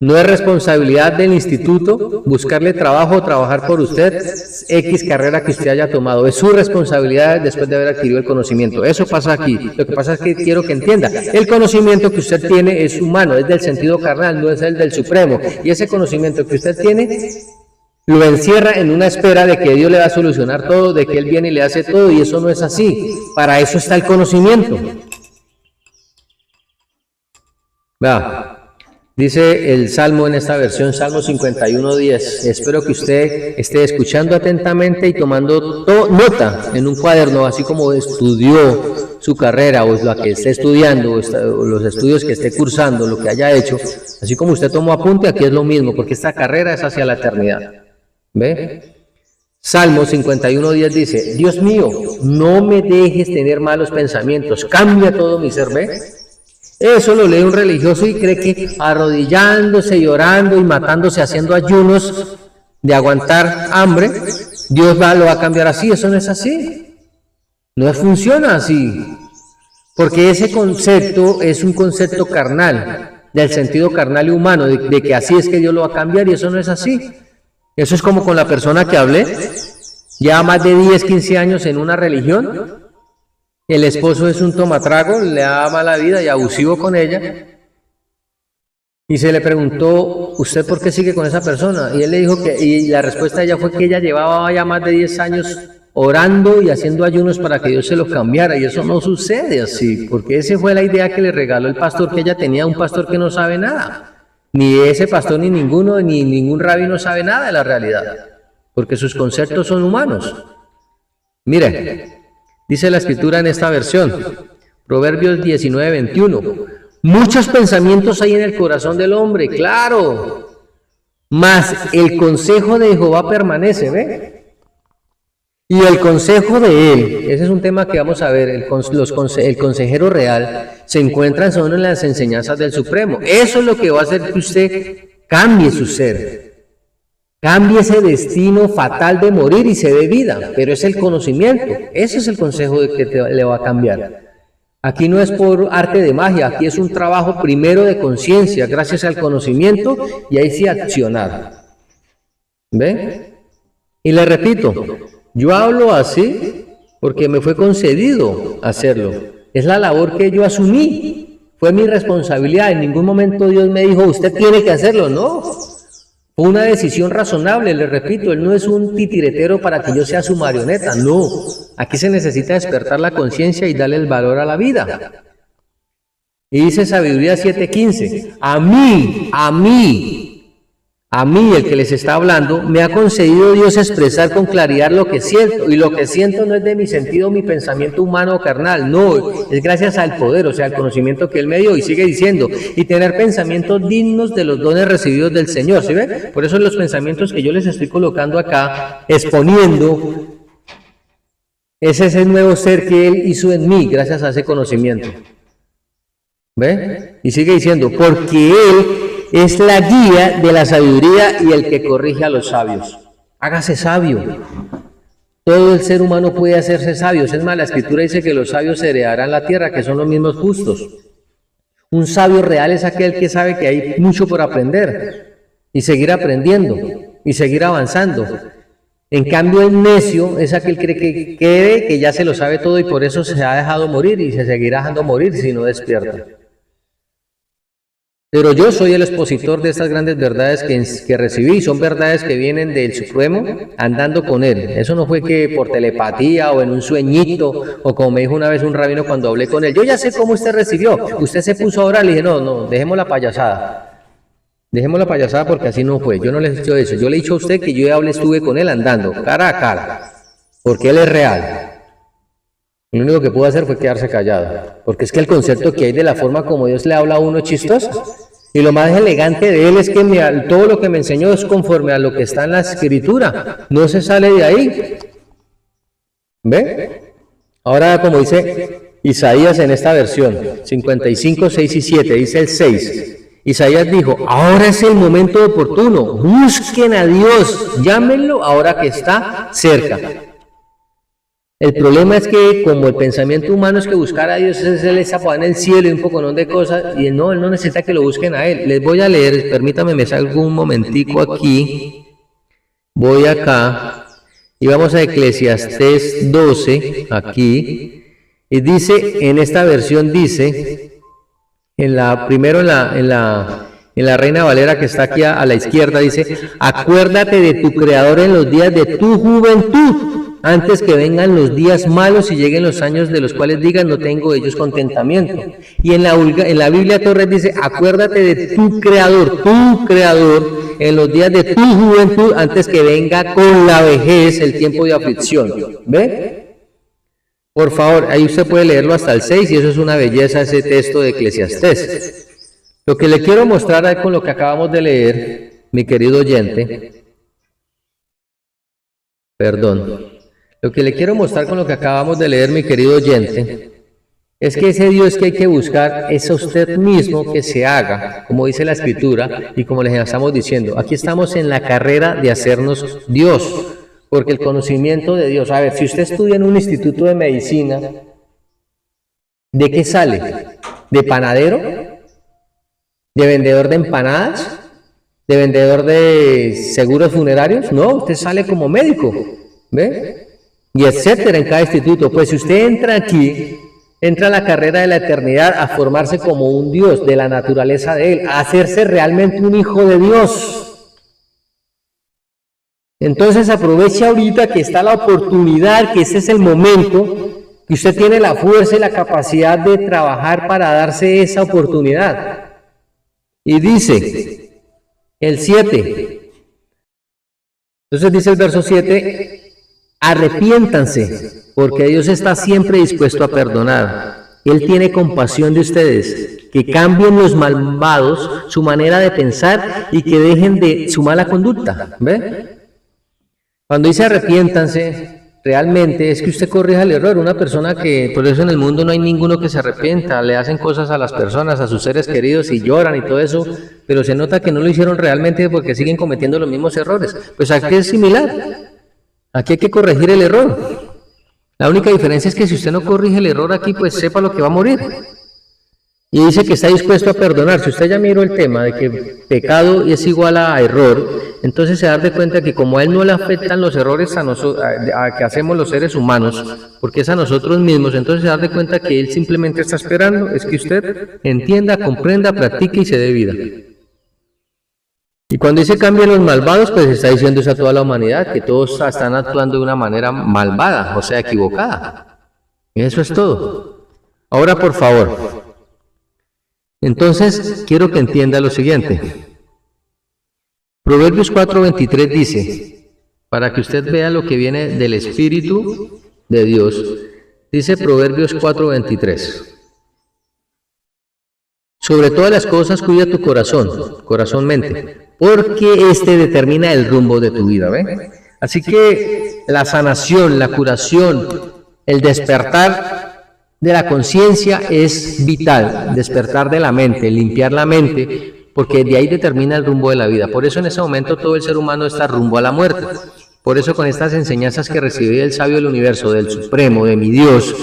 No es responsabilidad del instituto buscarle trabajo o trabajar por usted X carrera que usted haya tomado. Es su responsabilidad después de haber adquirido el conocimiento. Eso pasa aquí. Lo que pasa es que quiero que entienda. El conocimiento que usted tiene es humano, es del sentido carnal, no es el del Supremo. Y ese conocimiento que usted tiene lo encierra en una espera de que Dios le va a solucionar todo, de que Él viene y le hace todo, y eso no es así. Para eso está el conocimiento. Va. Dice el Salmo en esta versión, Salmo 51:10. Espero que usted esté escuchando atentamente y tomando nota en un cuaderno, así como estudió su carrera o la que esté estudiando, o los estudios que esté cursando, lo que haya hecho. Así como usted tomó apunte, aquí es lo mismo, porque esta carrera es hacia la eternidad. ¿Ve? Salmo 51:10 dice, Dios mío, no me dejes tener malos pensamientos, cambia todo mi ser, ¿ve? Eso lo lee un religioso y cree que arrodillándose, llorando y matándose, haciendo ayunos de aguantar hambre, Dios lo va a cambiar así. Eso no es así. No funciona así. Porque ese concepto es un concepto carnal, del sentido carnal y humano, de que así es que Dios lo va a cambiar, y eso no es así. Eso es como con la persona que hablé, ya más de 10, 15 años en una religión. El esposo es un tomatrago, le da mala vida y abusivo con ella. Y se le preguntó, ¿usted por qué sigue con esa persona? Y él le dijo que, y la respuesta de ella fue que ella llevaba ya más de 10 años orando y haciendo ayunos para que Dios se lo cambiara. Y eso no sucede así, porque esa fue la idea que le regaló el pastor que ella tenía, un pastor que no sabe nada. Ni ese pastor, ni ninguno, ni ningún rabino sabe nada de la realidad, porque sus conceptos son humanos. Mire. Dice la Escritura en esta versión, Proverbios 19:21, muchos pensamientos hay en el corazón del hombre, claro, mas el consejo de Jehová permanece, ¿ve? Y el consejo de Él, ese es un tema que vamos a ver, el consejero real se encuentra solo en las enseñanzas del Supremo. Eso es lo que va a hacer que usted cambie su ser. Cambie ese destino fatal de morir y se dé vida, pero es el conocimiento. Ese es el consejo que le va a cambiar. Aquí no es por arte de magia, aquí es un trabajo primero de conciencia, gracias al conocimiento, y ahí sí accionar. ¿Ve? Y le repito, yo hablo así porque me fue concedido hacerlo. Es la labor que yo asumí, fue mi responsabilidad. En ningún momento Dios me dijo, usted tiene que hacerlo, no. Fue una decisión razonable, le repito, Él no es un titiretero para que yo sea su marioneta, no. Aquí se necesita despertar la conciencia y darle el valor a la vida. Y dice Sabiduría 7:15, a mí, el que les está hablando, me ha concedido Dios expresar con claridad lo que siento, y lo que siento no es de mi sentido, mi pensamiento humano o carnal, no, es gracias al poder, o sea, al conocimiento que Él me dio, y sigue diciendo, y tener pensamientos dignos de los dones recibidos del Señor, ¿sí ve? Por eso los pensamientos que yo les estoy colocando acá, exponiendo, es ese nuevo ser que Él hizo en mí, gracias a ese conocimiento. ¿Ve? Y sigue diciendo, porque Él es la guía de la sabiduría y el que corrige a los sabios. Hágase sabio. Todo el ser humano puede hacerse sabio. Es más, la Escritura dice que los sabios heredarán la tierra, que son los mismos justos. Un sabio real es aquel que sabe que hay mucho por aprender y seguir aprendiendo y seguir avanzando. En cambio, el necio es aquel que cree que ya se lo sabe todo y por eso se ha dejado morir y se seguirá dejando morir si no despierta. Pero yo soy el expositor de estas grandes verdades que recibí, son verdades que vienen del Supremo andando con Él. Eso no fue que por telepatía o en un sueñito, o como me dijo una vez un rabino cuando hablé con él, yo ya sé cómo usted recibió, usted se puso a orar, le dije, no, dejemos la payasada. Dejemos la payasada porque así no fue, yo no le he dicho eso, yo le he dicho a usted que yo estuve con Él andando, cara a cara, porque Él es real. Lo único que pudo hacer fue quedarse callado, porque es que el concepto que hay de la forma como Dios le habla a uno es chistoso. Y lo más elegante de él es que todo lo que me enseñó es conforme a lo que está en la Escritura. No se sale de ahí. ¿Ve? Ahora, como dice Isaías en esta versión, 55, 6 y 7, dice el 6. Isaías dijo, ahora es el momento oportuno, busquen a Dios, llámenlo ahora que está cerca. El problema es que como el pensamiento humano es que buscar a Dios es él está en el cielo y un poco de cosas, y él no necesita que lo busquen a él. Les voy a leer, permítame, me salgo un momentico aquí, voy acá, y vamos a Eclesiastés 12, aquí, y dice, en esta versión dice, primero en la Reina Valera que está aquí a la izquierda, dice, acuérdate de tu Creador en los días de tu juventud, antes que vengan los días malos y lleguen los años de los cuales digan, no tengo ellos contentamiento. Y en la Biblia Torres dice, acuérdate de tu Creador, en los días de tu juventud, antes que venga con la vejez el tiempo de aflicción. ¿Ve? Por favor, ahí usted puede leerlo hasta el 6 y eso es una belleza, ese texto de Eclesiastés. Lo que le quiero mostrar ahí con lo que acabamos de leer, mi querido oyente, lo que le quiero mostrar con lo que acabamos de leer, mi querido oyente, es que ese Dios que hay que buscar es a usted mismo que se haga, como dice la Escritura y como les estamos diciendo. Aquí estamos en la carrera de hacernos Dios. Porque el conocimiento de Dios, a ver, si usted estudia en un instituto de medicina, ¿de qué sale? ¿De panadero? ¿De vendedor de empanadas? ¿De vendedor de seguros funerarios? No, usted sale como médico, ¿ve? Y etcétera en cada instituto. Pues si usted entra aquí, entra a la carrera de la eternidad a formarse como un Dios de la naturaleza de Él, a hacerse realmente un hijo de Dios. Entonces aproveche ahorita que está la oportunidad, que ese es el momento, que usted tiene la fuerza y la capacidad de trabajar para darse esa oportunidad. Y dice, el 7, entonces dice el verso 7, arrepiéntanse, porque Dios está siempre dispuesto a perdonar. Él tiene compasión de ustedes, que cambien los malvados su manera de pensar y que dejen de su mala conducta. ¿Ve? Cuando dice arrepiéntanse, realmente es que usted corrija el error. Una persona que, por eso en el mundo no hay ninguno que se arrepienta, le hacen cosas a las personas, a sus seres queridos y lloran y todo eso, pero se nota que no lo hicieron realmente porque siguen cometiendo los mismos errores. Pues aquí es similar, aquí hay que corregir el error. La única diferencia es que si usted no corrige el error aquí, pues sepa lo que va a morir. Y dice que está dispuesto a perdonar. Si usted ya miró el tema de que pecado es igual a error, entonces se da de cuenta que como a él no le afectan los errores a que hacemos los seres humanos, porque es a nosotros mismos, entonces se da de cuenta que él simplemente está esperando es que usted entienda, comprenda, practique y se dé vida. Y cuando dice cambien los malvados, pues está diciendo eso a toda la humanidad, que todos están actuando de una manera malvada, o sea, equivocada. Y eso es todo. Ahora, por favor, entonces quiero que entienda lo siguiente. Proverbios 4:23 dice, para que usted vea lo que viene del Espíritu de Dios, dice Proverbios 4:23. Sobre todas las cosas cuida tu corazón-mente, porque este determina el rumbo de tu vida, ¿ve? Así que la sanación, la curación, el despertar de la conciencia es vital, despertar de la mente, limpiar la mente, porque de ahí determina el rumbo de la vida. Por eso en ese momento todo el ser humano está rumbo a la muerte. Por eso con estas enseñanzas que recibí del sabio del universo, del Supremo, de mi Dios,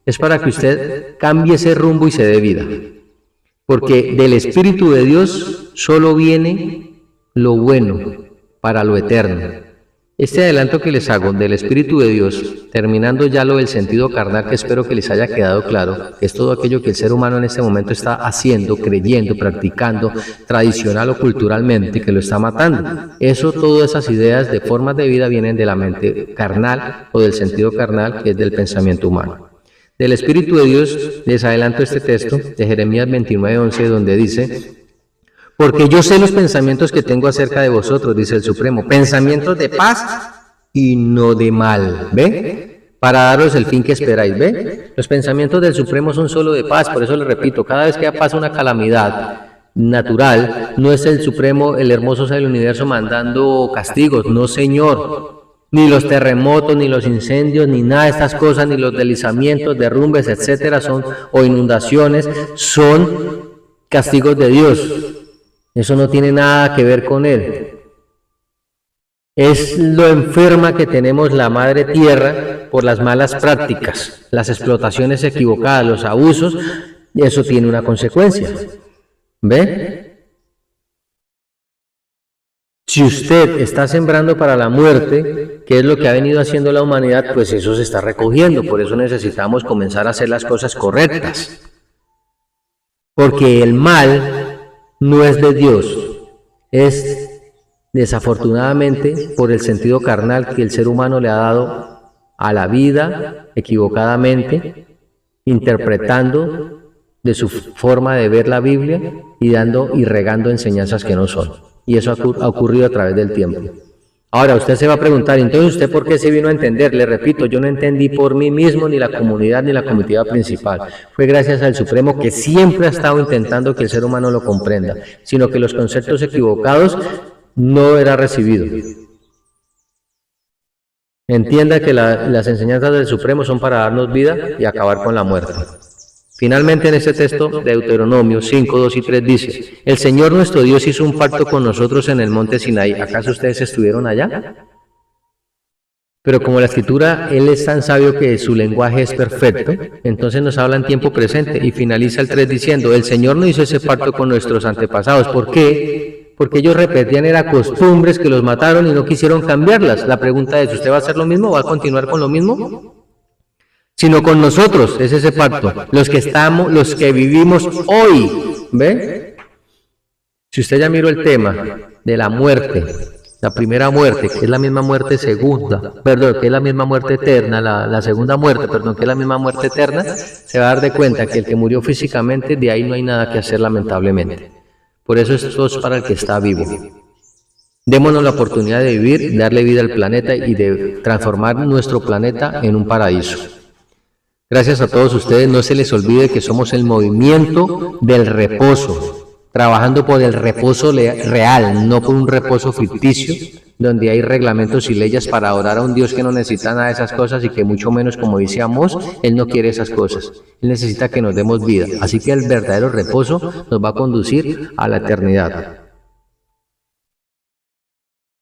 es para que usted cambie ese rumbo y se dé vida. Porque del Espíritu de Dios solo viene lo bueno para lo eterno. Este adelanto que les hago del Espíritu de Dios, terminando ya lo del sentido carnal, que espero que les haya quedado claro, que es todo aquello que el ser humano en este momento está haciendo, creyendo, practicando, tradicional o culturalmente, que lo está matando. Eso, todas esas ideas de formas de vida vienen de la mente carnal o del sentido carnal, que es del pensamiento humano. Del Espíritu de Dios, les adelanto este texto de Jeremías 29:11, donde dice: porque yo sé los pensamientos que tengo acerca de vosotros, dice el Supremo, pensamientos de paz y no de mal, ¿ve? Para daros el fin que esperáis, ¿ve? Los pensamientos del Supremo son solo de paz, por eso les repito, cada vez que pasa una calamidad, natural, no es el Supremo, el hermoso sabio del universo mandando castigos, no señor. Ni los terremotos, ni los incendios, ni nada de estas cosas, ni los deslizamientos, derrumbes, etcétera, o inundaciones, son castigos de Dios. Eso no tiene nada que ver con Él. Es lo enferma que tenemos la madre tierra por las malas prácticas, las explotaciones equivocadas, los abusos, y eso tiene una consecuencia. ¿Ve? Si usted está sembrando para la muerte, que es lo que ha venido haciendo la humanidad, pues eso se está recogiendo. Por eso necesitamos comenzar a hacer las cosas correctas. Porque el mal no es de Dios, es desafortunadamente por el sentido carnal que el ser humano le ha dado a la vida equivocadamente, interpretando de su forma de ver la Biblia y dando y regando enseñanzas que no son. Y eso ha ocurrido a través del tiempo. Ahora, usted se va a preguntar, entonces, ¿usted por qué se vino a entender? Le repito, yo no entendí por mí mismo, ni la comunidad, ni la comitiva principal. Fue gracias al Supremo que siempre ha estado intentando que el ser humano lo comprenda, sino que los conceptos equivocados no era recibido. Entienda que las enseñanzas del Supremo son para darnos vida y acabar con la muerte. Finalmente, en este texto de Deuteronomio 5, 2 y 3 dice: el Señor nuestro Dios hizo un pacto con nosotros en el monte Sinaí. ¿Acaso ustedes estuvieron allá? Pero como la Escritura, Él es tan sabio que su lenguaje es perfecto, entonces nos habla en tiempo presente y finaliza el 3 diciendo: el Señor no hizo ese pacto con nuestros antepasados. ¿Por qué? Porque ellos repetían eran costumbres que los mataron y no quisieron cambiarlas. La pregunta es, ¿usted va a hacer lo mismo? ¿Va a continuar con lo mismo? Sino con nosotros, es ese pacto, los que vivimos hoy, ¿ve? Si usted ya miró el tema de la muerte, la primera muerte, que es la misma muerte segunda, perdón, que es la misma muerte eterna, la segunda muerte, perdón, que es la misma muerte eterna, se va a dar de cuenta que el que murió físicamente, de ahí no hay nada que hacer lamentablemente. Por eso esto es para el que está vivo. Démonos la oportunidad de vivir, darle vida al planeta y de transformar nuestro planeta en un paraíso. Gracias a todos ustedes, no se les olvide que somos el movimiento del reposo, trabajando por el reposo real, no por un reposo ficticio, donde hay reglamentos y leyes para adorar a un Dios que no necesita nada de esas cosas y que mucho menos, como dice Amós, Él no quiere esas cosas. Él necesita que nos demos vida. Así que el verdadero reposo nos va a conducir a la eternidad.